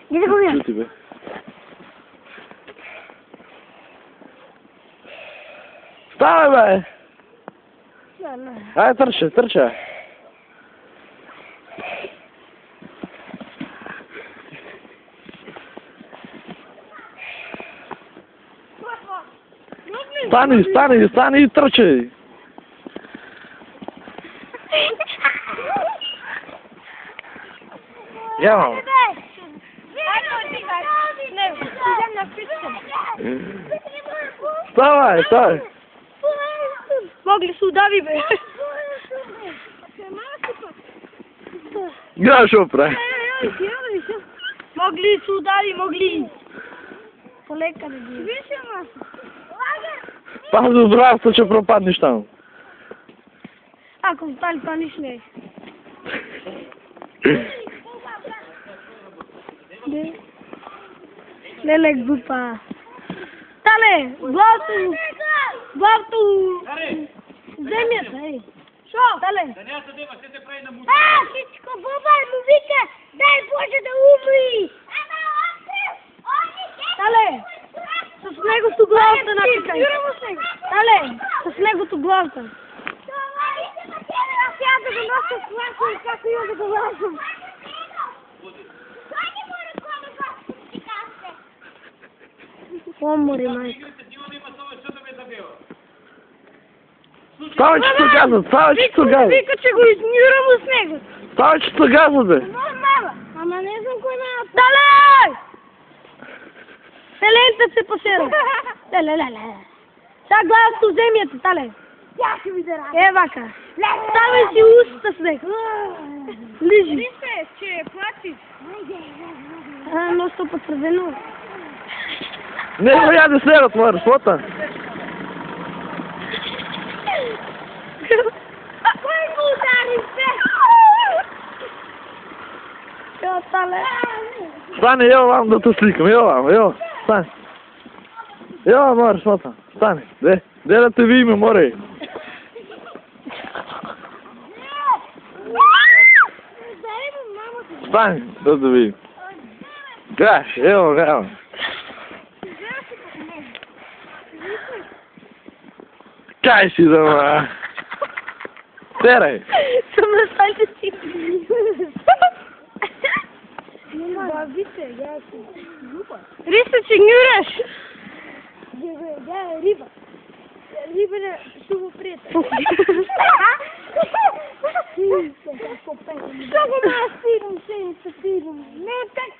Gdje go Čuti be. Stavaj be! Ajde trče, trče. Stani, stani, stani i trči. Evo. Stavaj, stavaj. Mogli su udavi be. Graš opre. Mogli su udavi, mogli. Poleka da bi. Pazi u zdravstvo će propadniš tamo. Ako stali pa niš ne. Lele glupa. Stale, главто земята, ей. Шо? Стale. Всичко, баба му вика, дай Боже да умри. Стale. С негото главата напикай. Стale, с негото главата. Аз я да го нося с главата и как я да го лазам. Помори, майка. Ставай, че се газът, ставай, че се газът. Вика, че го изнирам с него. Ставай, че се газът, бе. Ама не знам кой ме... Далей! Селента се пасира. Леле. Сега главата в земята, тале. Тя ще ми дара. Вака. Ставай си устата с него. Лижи. Вижте, че плачи. Но сто потвърдено. Не го яде следът, мър, свота. Кой го удари се? Ева, тале. Стани, ева вам да те сликам, ева, стани. Ева, мър, свота, стани. Де да те видиме, море. Стани, да видим. Гаш, ева. Kaj si doma? Teraj. Sam na salče si. Babite, ja sam ljubav. Risto će njuraš. Ja je riba. Riba ne šumu prijatelj. Što go ma sirom, šenica sirom. Ne, tak